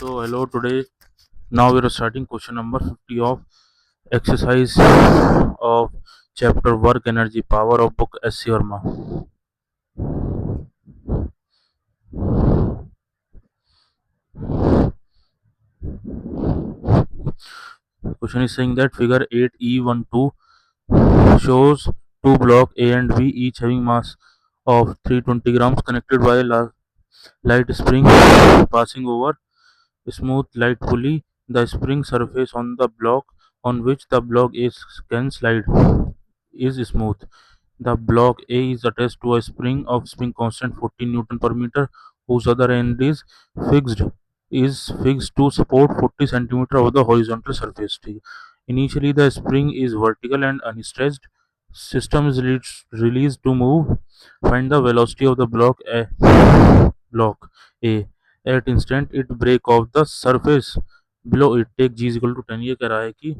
So hello today. Now we are starting question number 50 of exercise of chapter work energy power of book S. C. Verma. Question is saying that figure 8E12 shows two block A and B each having mass of 320 grams connected by a light spring passing over smooth light pulley. The spring surface on the block on which the block A can slide is smooth. The block A is attached to a spring of spring constant 14 Newton per meter, whose other end fixed fixed to support 40 centimeter of the horizontal surface. Initially, the spring is vertical and unstretched. System is released to move. Find the velocity of the block A at instant it break off the surface below it. Take G is equal to 10. ये कह रहा है कि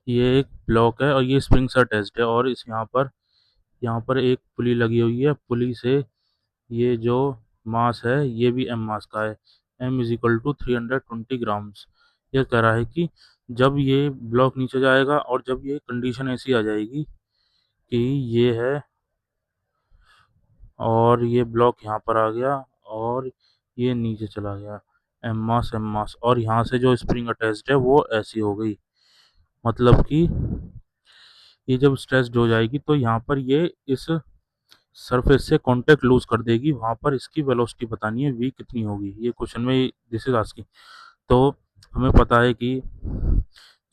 ये एक block है और ये स्प्रिंग से अटैच्ड है और इस यहाँ पर एक पुली लगी हुई है। पुली से ये जो मास है ये भी एम मास का है। M is equal to 320 grams. ये कह रहा है कि जब ये ब्लॉक नीचे जाएगा और जब ये कंडीशन ऐसी आ जाएगी कि ये है और ये ब्लॉक यहाँ पर आ गया और ये नीचे चला गया, एम मास और यहाँ से जो स्प्रिंग अटैच्ड है वो ऐसी हो गई। मतलब कि ये जब स्ट्रेस्ड हो जाएगी तो यहाँ पर ये इस सरफेस से कांटेक्ट लूज कर देगी। वहाँ पर इसकी वेलोसिटी बतानी है v कितनी होगी। ये क्वेश्चन में दिस इज आस्किंग। तो हमें पता है कि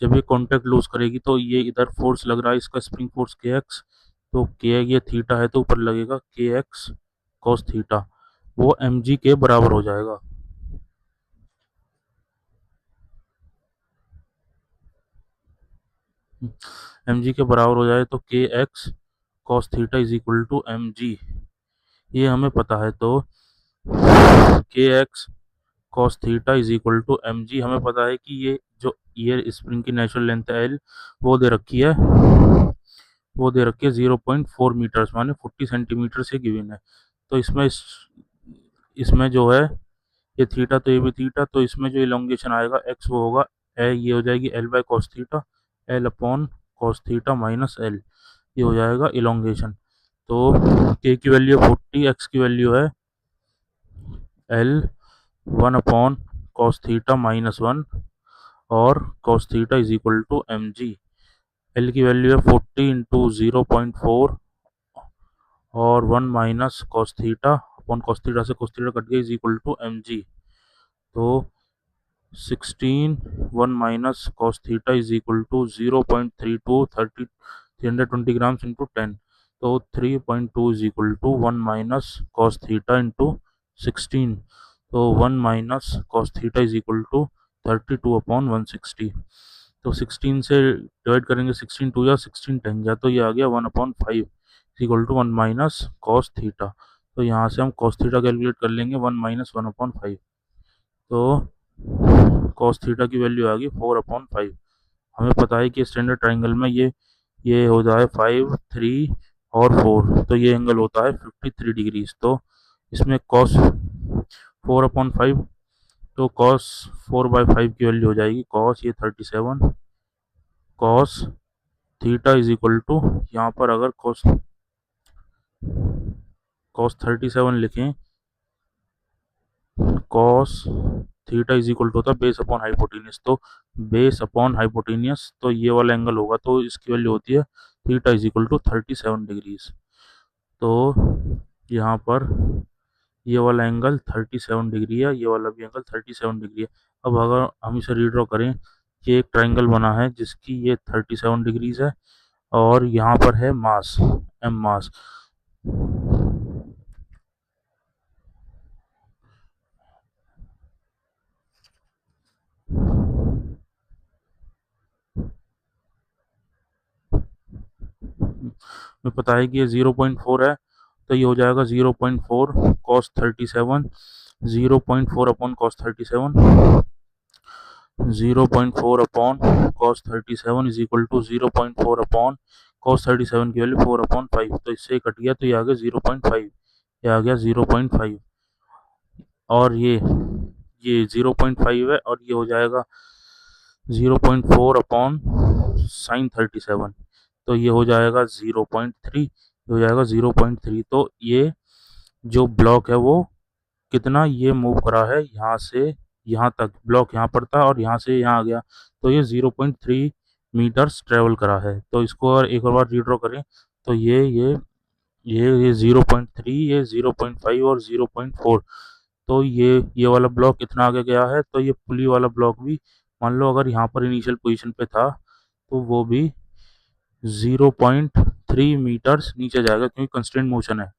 जब ये कांटेक्ट लूज करेगी तो ये इधर फोर्स लग रहा है, इसका स्प्रिंग फोर्स के एक्स, तो के ये थीटा है तो ऊपर लगेगा के एक्स कॉस थीटा, वो एम जी के बराबर हो जाएगा। एम जी के बराबर हो जाए तो K x cos theta is equal to M G, ये हमें पता है। तो K x cos theta is equal to M G, हमें पता है कि ये जो ईयर स्प्रिंग की नेचुरल लेंथ है एल वो दे रखी है 0.4 मीटर्स माने 40 सेंटीमीटर से गिवन है। तो इसमें जो है ये थीटा, तो ये भी थीटा, तो इसमें जो इलोंगेशन आएगा एक्स वो होगा ये हो जाएगी L by cos theta, L upon cos theta minus L, ये हो जाएगा इलोंगेशन। तो के की वैल्यू 40, एक्स की वैल्यू है L 1 upon cos theta minus 1 और cos theta is equal to M G. L की वैल्यू है 40 इंटू 0.4 और 1 minus cos theta upon cos theta से कॉस थीटा कट गया is equal to M G. तो 16 1 minus cos theta is equal to 0.32 320 grams into 10, तो 3.2 is equal to 1 minus cos theta into 16, तो 1 minus cos theta is equal to 32 upon 160। तो 16 से divide करेंगे 16 to या 16 10 जा, तो ये आ गया 1/5 equal to 1 minus cos theta. तो यहाँ से हम कॉस थीटा कैलकुलेट कर लेंगे 1 माइनस 1/5, तो कॉस थीटा की वैल्यू आ गई 4/5। हमें पता है कि स्टैंडर्ड ट्राइंगल में ये होता है 5 3 और 4, तो ये एंगल होता है 53 डिग्रीज। तो इसमें कॉस 4/5, तो कॉस 4/5 की वैल्यू हो जाएगी कॉस ये 37 cos theta is equal to, यहाँ पर अगर कॉस 37 लिखें, cos theta is equal to होता है बेस अपॉन हाइपोटेनियस, तो बेस अपॉन हाइपोटेनियस तो ये वाला एंगल होगा, तो इसकी वैल्यू होती है theta is equal to 37 degrees. तो यहाँ पर ये वाला एंगल 37 डिग्री है, ये वाला भी एंगल 37 डिग्री है। अब अगर हम इसे रीड्रॉ करें कि एक ट्राइंगल बना है जिसकी ये 37 डिग्रीज है और यहाँ पर है मास एम मास। में पता है कि ये 0.4 है, तो ये हो जाएगा 0.4 cos 37, 0.4 upon cos 37, 0.4 upon cos 37 is equal to 0.4 upon cos 37 की वैल्यू 4/5, तो इससे कट गया तो ये आ गया 0.5, ये आ गया 0.5, और ये 0.5 है, और ये हो जाएगा 0.4 अपॉन साइन 37, तो ये हो जाएगा 0.3, हो जाएगा 0.3। तो ये जो ब्लॉक है वो कितना ये मूव करा है, यहाँ से यहाँ तक ब्लॉक यहाँ पर था और यहाँ से यहाँ आ गया, तो ये 0.3 मीटर्स ट्रेवल करा है। तो इसको अगर एक और बार रीड्रॉ करें तो ये 0.3, ये 0.5 और 0.4, तो ये वाला ब्लॉक इतना आगे गया है, तो ये पुली वाला ब्लॉक भी मान लो अगर यहाँ पर इनिशियल पोजीशन पे था तो वो भी 0.3 मीटर्स नीचे जाएगा, क्योंकि कंस्टेंट मोशन है।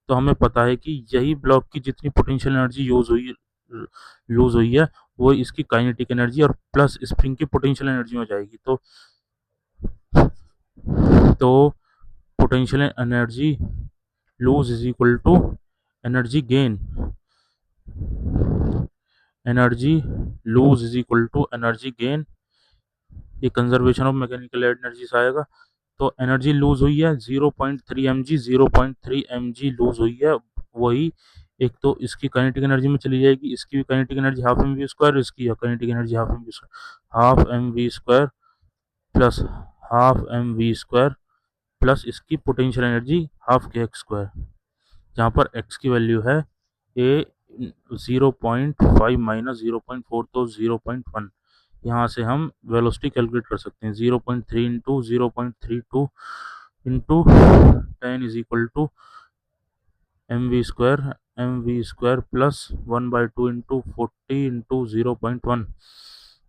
तो हमें पता है कि यही ब्लॉक की जितनी पोटेंशियल एनर्जी लूज हुई है वो इसकी काइनेटिक एनर्जी और प्लस स्प्रिंग की पोटेंशियल एनर्जी में जाएगी। तो potential energy loss is equal to energy gain, energy loss is equal to energy gain, ये कंजर्वेशन ऑफ मैकेनिकल एनर्जी से आएगा। तो एनर्जी लूज हुई है 0.3 mg, 0.3 mg लूज हुई है, वही एक तो इसकी काइनेटिक एनर्जी में चली जाएगी, इसकी भी kinetic energy half M V square, इसकी kinetic energy half M V square plus half M V square plus इसकी potential energy half K X square, जहाँ पर एक्स की वैल्यू है ए 0.5 माइनस 0.4, तो 0.1। यहाँ से हम वेलोसिटी कैलकुलेट कर सकते हैं, 0.3 into 0.32 into 10 is equal to M V square plus 1/2 into 40 into 0.1,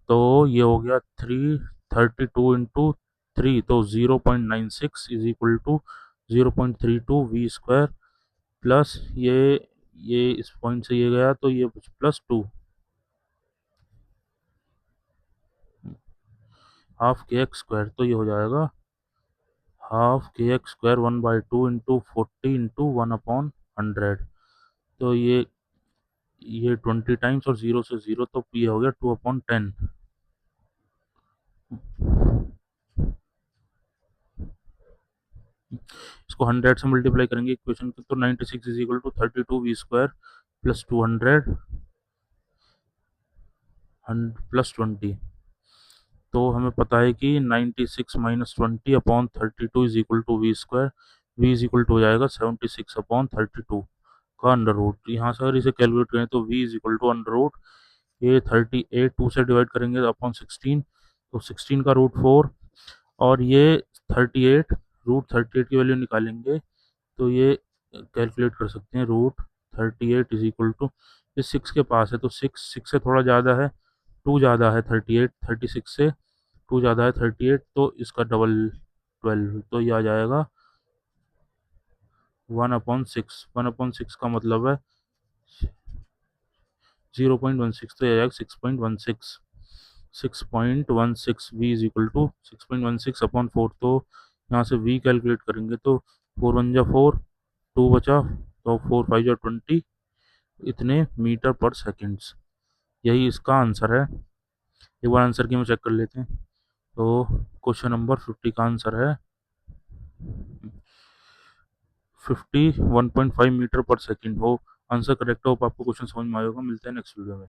तो ये हो गया 332 इंटू 3, तो 0.96 is equal to 0.32 V square plus ये इस पॉइंट से ये गया तो ये +2 हाफ के एक्स स्क्वायर, तो ये हो जाएगा half K X square 1/2 into 40 into 1/100, तो ये 20 टाइम्स और 0 से 0, तो ये हो गया 2/10। इसको 100 से मल्टीप्लाई करेंगे इक्वेशन को, तो 96 is equal to 32 v square plus 200 plus 20, तो हमें पता है कि 96 minus 20 upon 32 is equal to v square, v is equal to हो जाएगा 76 अपॉन 32 का अंडर रूट। यहाँ से अगर इसे कैलकुलेट करें तो v is equal to under root ये 38 2 से डिवाइड करेंगे अपॉन 16, तो 16 का रूट 4, और ये 38 रूट 38 की वैल्यू निकालेंगे तो ये कैलकुलेट कर सकते हैं, रूट 38 इज इक्वल टू ये 6 के पास है, तो 6 से थोड़ा ज़्यादा है, 2 ज़्यादा है 38, 36 से 2 ज़्यादा है 38, तो इसका डबल 12, तो ये आ जाएगा 1/6, 1/6 का मतलब है 0.16, तो ये आ जाएगा 6.16, 6.16 v is equal to 6.16 upon 4, तो यहाँ से वी कैलकुलेट करेंगे तो 4 1 जा 4, 2 बचा, तो 4 5 जा 20, इतने मीटर पर सेकेंड्स, यही इसका आंसर है। एक बार आंसर की हम चेक कर लेते हैं, तो क्वेश्चन नंबर 50 का आंसर है 51.5 मीटर पर सेकेंड। हो आंसर करेक्ट हो, आपको क्वेश्चन समझ में आएगा। मिलते हैं नेक्स्ट वीडियो में।